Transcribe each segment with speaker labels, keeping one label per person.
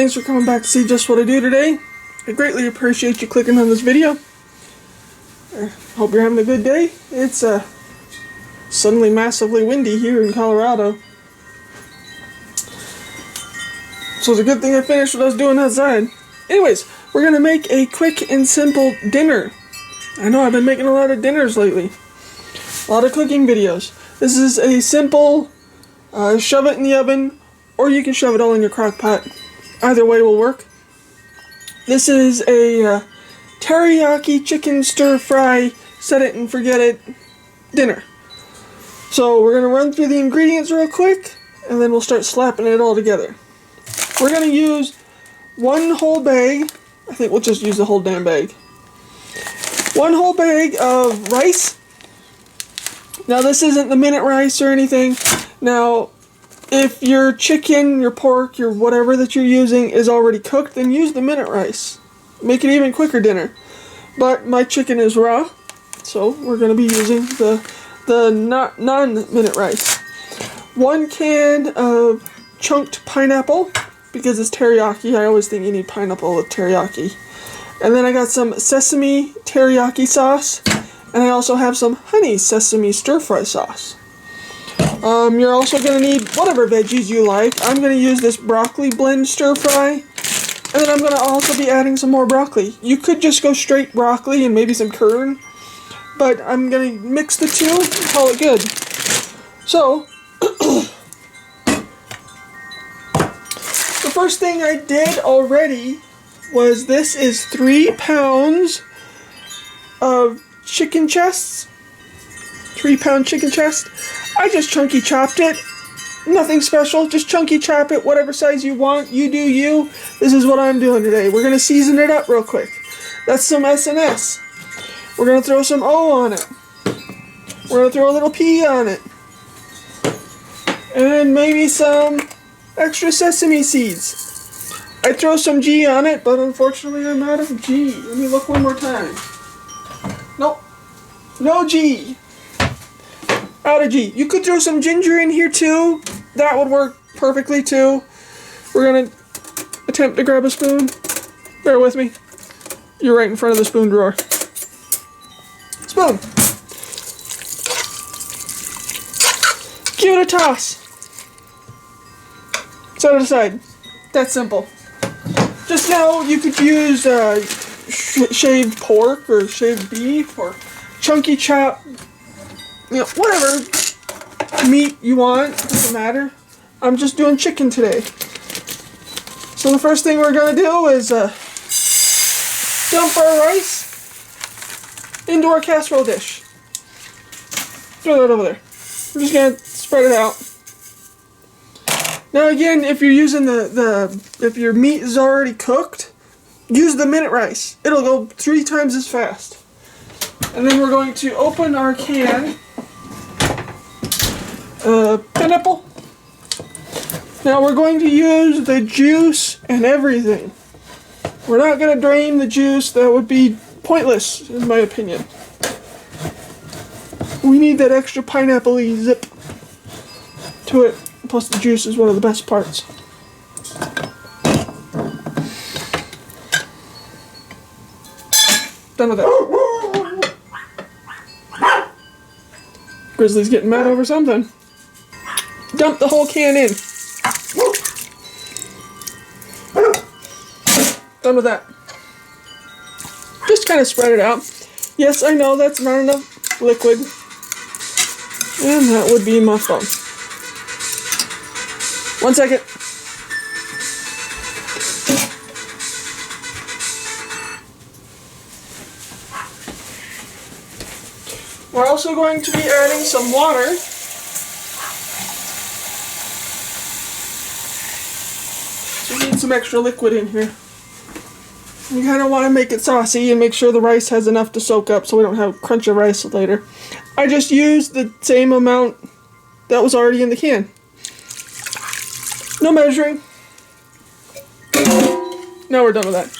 Speaker 1: Thanks for coming back to see just what I do today. I greatly appreciate you clicking on this video. Hope you're having a good day. It's suddenly massively windy here in Colorado. So it's a good thing I finished what I was doing outside. Anyways, we're going to make a quick and simple dinner. I know I've been making a lot of dinners lately. A lot of cooking videos. This is a simple, shove it in the oven, or you can shove it all in your crock pot. Either way will work. This is a teriyaki chicken stir fry, set it and forget it dinner. So we're going to run through the ingredients real quick, and then we'll start slapping it all together. We're going to use one whole bag. I think we'll just use the whole damn bag. One whole bag of rice. Now this isn't the minute rice or anything. Now if your chicken, your pork, your whatever that you're using is already cooked, then use the minute rice. Make it even quicker dinner. But my chicken is raw, so we're going to be using the non-minute rice. 1 can of chunked pineapple, because it's teriyaki. I always think you need pineapple with teriyaki. And then I got some sesame teriyaki sauce, and I also have some honey sesame stir-fry sauce. You're also going to need whatever veggies you like. I'm going to use this broccoli blend stir-fry, and then I'm going to also be adding some more broccoli. You could just go straight broccoli and maybe some kern, but I'm going to mix the two and call it good. So, the first thing I did already was this is 3 pounds of chicken chests. 3-pound chicken chest. I just chunky chopped it. Nothing special, just chunky chop it, whatever size you want. You do you. This is what I'm doing today. We're going to season it up real quick. That's some S&S. We're going to throw some O on it. We're going to throw a little P on it. And maybe some extra sesame seeds. I'd throw some G on it, but unfortunately I'm out of G. Let me look one more time. Nope. No G. Out of G. You could throw some ginger in here too. That would work perfectly too. We're going to attempt to grab a spoon. Bear with me. You're right in front of the spoon drawer. Spoon. Give it a toss. Set it aside. That's simple. Just know you could use shaved pork or shaved beef or chunky chop. You know, whatever meat you want, doesn't matter. I'm just doing chicken today. So the first thing we're going to do is dump our rice into our casserole dish. Throw that over there. We're just going to spread it out. Now again, if you're using if your meat is already cooked, use the minute rice. It'll go 3 times as fast. And then we're going to open our can. Pineapple. Now we're going to use the juice and everything. We're not going to drain the juice. That would be pointless, in my opinion. We need that extra pineapple-y zip to it. Plus the juice is one of the best parts. Done with that. Grizzly's getting mad over something. Dump the whole can in. Done with that. Just kind of spread it out. Yes, I know that's not enough liquid. And that would be my phone. 1 second. We're also going to be adding some water. So we need some extra liquid in here. You kind of want to make it saucy and make sure the rice has enough to soak up so we don't have crunch of rice later. I just used the same amount that was already in the can. No measuring. Now we're done with that.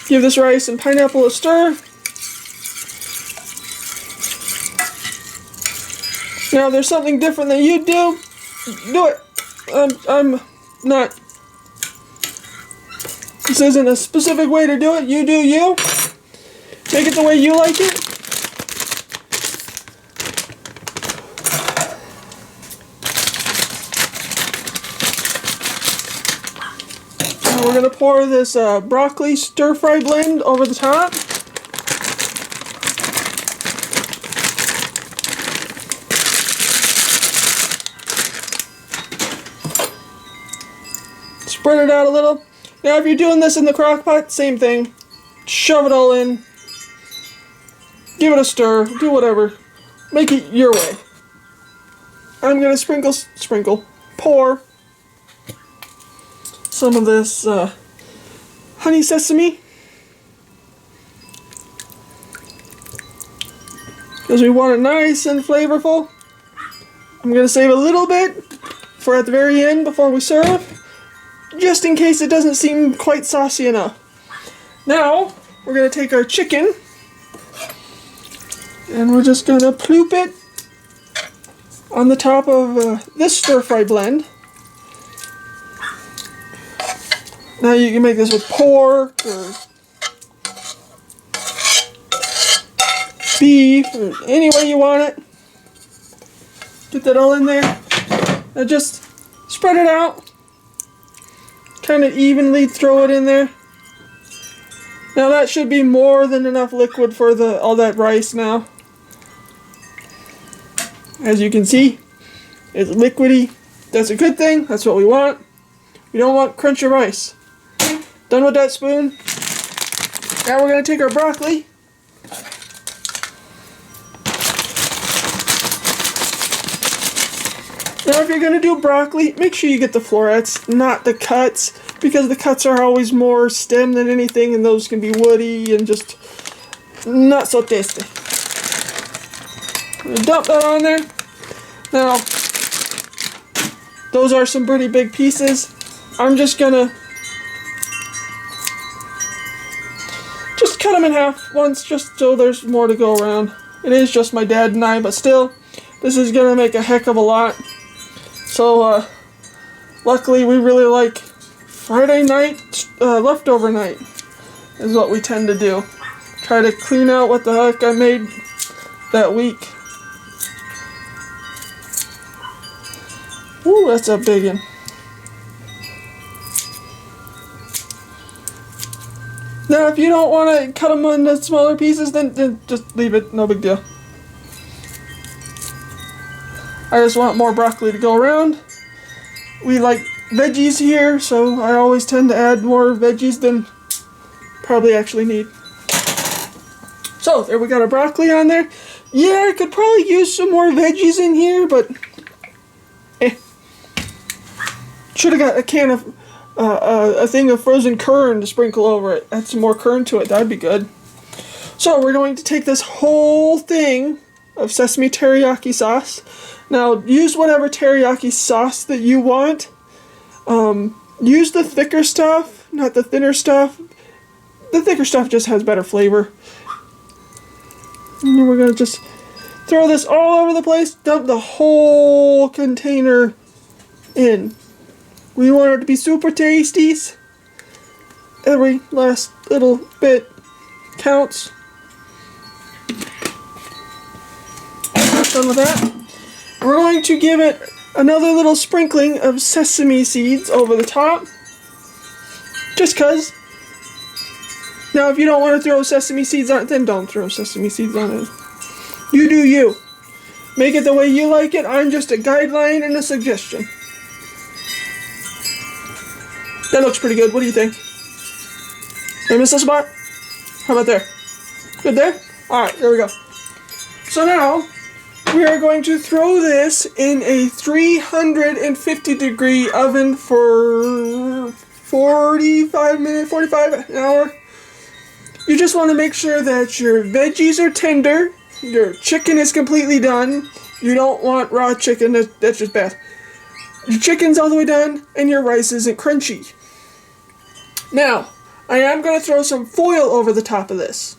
Speaker 1: Give this rice and pineapple a stir. Now, if there's something different that you do it. I'm not This isn't a specific way to do it. You do you. Make it the way you like it. Now we're going to pour this broccoli stir-fry blend over the top. Spread it out a little. Now if you're doing this in the crock pot, same thing. Shove it all in. Give it a stir. Do whatever. Make it your way. I'm going to pour some of this honey sesame. Because we want it nice and flavorful. I'm going to save a little bit for at the very end before we serve, just in case it doesn't seem quite saucy enough. Now, we're going to take our chicken, and we're just going to ploop it on the top of this stir-fry blend. Now you can make this with pork, or beef, or any way you want it. Get that all in there. Now just spread it out. Kind of evenly throw it in there. Now that should be more than enough liquid for all that rice now. As you can see, it's liquidy. That's a good thing. That's what we want. We don't want crunchy rice. Done with that spoon. Now we're going to take our broccoli. Now if you're going to do broccoli, make sure you get the florets, not the cuts, because the cuts are always more stem than anything, and those can be woody and just not so tasty. Dump that on there. Now, those are some pretty big pieces. I'm just going to cut them in half once, just so there's more to go around. It is just my dad and I, but still, this is going to make a heck of a lot. So, luckily we really like Friday night, leftover night, is what we tend to do. Try to clean out what the heck I made that week. Ooh, that's a big one. Now, if you don't want to cut them into smaller pieces, then just leave it. No big deal. I just want more broccoli to go around. We like veggies here, so I always tend to add more veggies than probably actually need. So, there we got our broccoli on there. Yeah, I could probably use some more veggies in here, but should have got a can of a thing of frozen kern to sprinkle over it. Add some more kern to it. That'd be good. So we're going to take this whole thing of sesame teriyaki sauce. Now use whatever teriyaki sauce that you want. Use the thicker stuff, not the thinner stuff. The thicker stuff just has better flavor. And then we're going to just throw this all over the place. Dump the whole container in. We want it to be super tasty. Every last little bit counts. Done with that. We're going to give it another little sprinkling of sesame seeds over the top. Just cause. Now if you don't want to throw sesame seeds on it, then don't throw sesame seeds on it. You do you. Make it the way you like it. I'm just a guideline and a suggestion. That looks pretty good. What do you think? Did I miss a spot? How about there? Good there? Alright, there we go. So now, we are going to throw this in a 350 degree oven for 45 minutes, 45 an hour. You just want to make sure that your veggies are tender, your chicken is completely done. You don't want raw chicken, that's just bad. Your chicken's all the way done, and your rice isn't crunchy. Now, I am going to throw some foil over the top of this.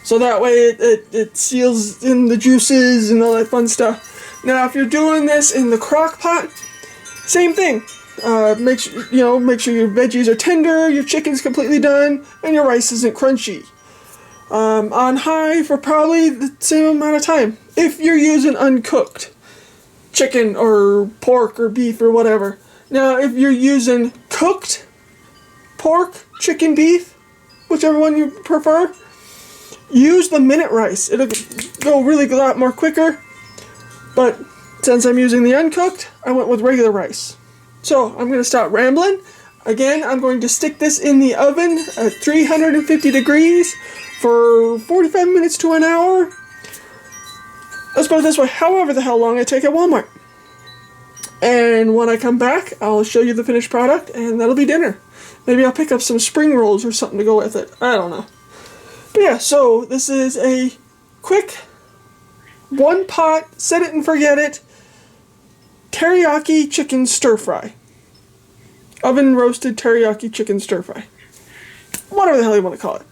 Speaker 1: So that way it seals in the juices and all that fun stuff. Now, if you're doing this in the crock pot, same thing. make sure your veggies are tender, your chicken's completely done, and your rice isn't crunchy. On high for probably the same amount of time. If you're using uncooked chicken or pork or beef or whatever. Now, if you're using cooked pork, chicken, beef, whichever one you prefer, use the minute rice. It'll go really a lot more quicker. But since I'm using the uncooked, I went with regular rice. So I'm going to stop rambling. Again, I'm going to stick this in the oven at 350 degrees for 45 minutes to an hour. Let's put it this way, however the hell long I take at Walmart. And when I come back, I'll show you the finished product, and that'll be dinner. Maybe I'll pick up some spring rolls or something to go with it. I don't know. But yeah, so this is a quick, one pot, set it and forget it, teriyaki chicken stir fry. Oven roasted teriyaki chicken stir fry. Whatever the hell you want to call it.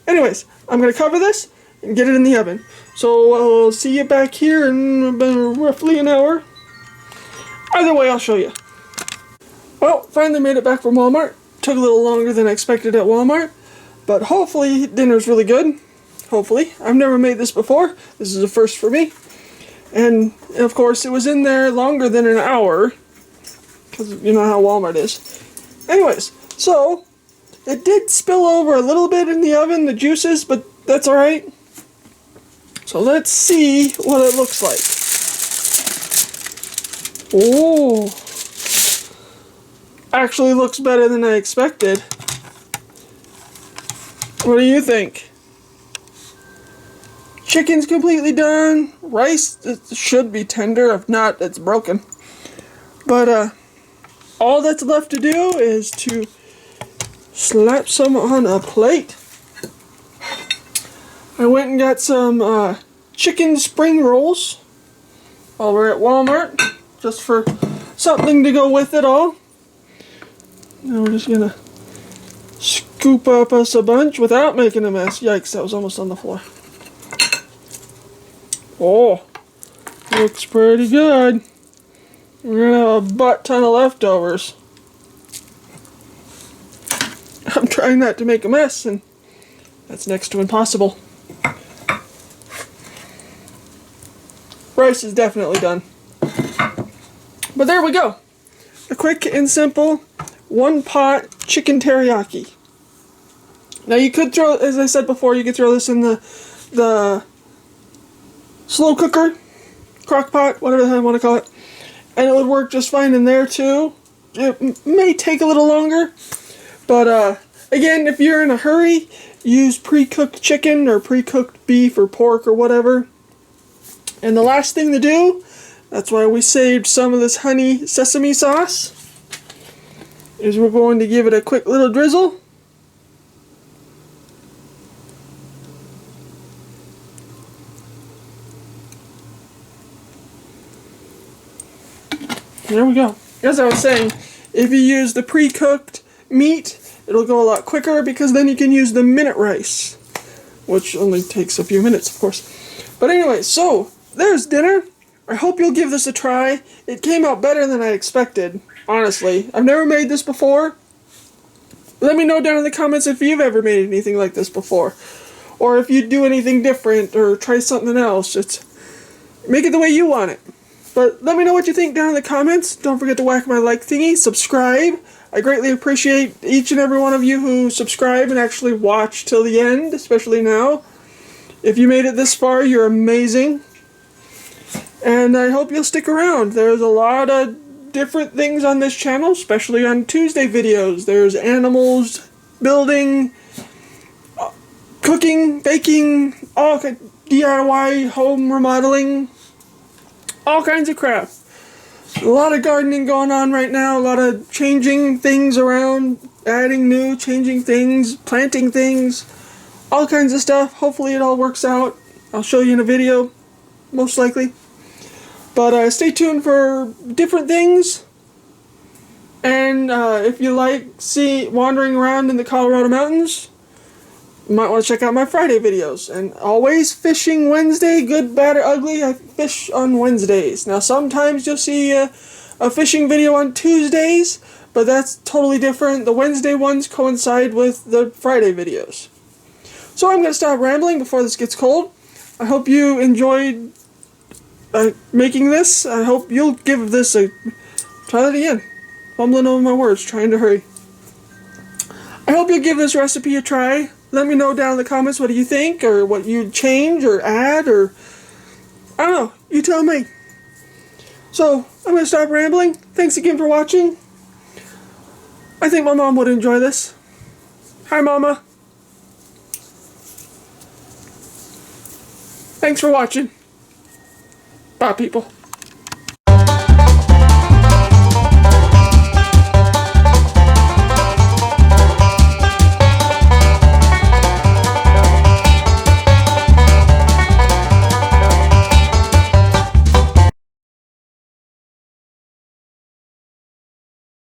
Speaker 1: Anyways, I'm going to cover this and get it in the oven. So I'll see you back here in about roughly an hour. Either way, I'll show you. Well, finally made it back from Walmart. Took a little longer than I expected at Walmart. But hopefully dinner's really good. Hopefully. I've never made this before. This is a first for me. And of course, it was in there longer than an hour. Because you know how Walmart is. Anyways, so it did spill over a little bit in the oven, the juices, but that's alright. So let's see what it looks like. Oh, actually looks better than I expected. What do you think? Chicken's completely done. Rice, it should be tender. If not, it's broken. But all that's left to do is to slap some on a plate. I went and got some chicken spring rolls while we're at Walmart, just for something to go with it all. Now we're just gonna scoop up us a bunch without making a mess. Yikes, that was almost on the floor. Oh, looks pretty good. We're gonna have a butt ton of leftovers. I'm trying not to make a mess, and that's next to impossible. Rice is definitely done. But there we go. A quick and simple one-pot chicken teriyaki. Now you could throw, as I said before, you could throw this in the slow cooker, crock pot, whatever the hell you want to call it, and it would work just fine in there too. It may take a little longer, but again, if you're in a hurry, use pre-cooked chicken or pre-cooked beef or pork or whatever. And the last thing to do, that's why we saved some of this honey sesame sauce, is we're going to give it a quick little drizzle. There we go. As I was saying, if you use the pre-cooked meat, it'll go a lot quicker because then you can use the minute rice, which only takes a few minutes, of course. But anyway, so there's dinner. I hope you'll give this a try. It came out better than I expected, honestly. I've never made this before. Let me know down in the comments if you've ever made anything like this before. Or if you do anything different or try something else. Just make it the way you want it. But let me know what you think down in the comments. Don't forget to whack my like thingy. Subscribe. I greatly appreciate each and every one of you who subscribe and actually watch till the end, especially now. If you made it this far, you're amazing. And I hope you'll stick around. There's a lot of different things on this channel, especially on Tuesday videos. There's animals, building, cooking, baking, all DIY, home remodeling, all kinds of crap. A lot of gardening going on right now, a lot of changing things around, adding new, changing things, planting things, all kinds of stuff. Hopefully it all works out. I'll show you in a video, most likely. But stay tuned for different things. And if you like wandering around in the Colorado mountains, you might want to check out my Friday videos. And always Fishing Wednesday, good, bad, or ugly. I fish on Wednesdays. Now sometimes you'll see a a fishing video on Tuesdays, but that's totally different. The Wednesday ones coincide with the Friday videos. So I'm going to stop rambling before this gets cold. I hope you enjoyed making this. I hope you'll give this a... Try that again. Fumbling over my words, trying to hurry. I hope you'll give this recipe a try. Let me know down in the comments what do you think, or what you'd change or add, or... I don't know. You tell me. So, I'm going to stop rambling. Thanks again for watching. I think my mom would enjoy this. Hi, Mama. Thanks for watching. Bye, people.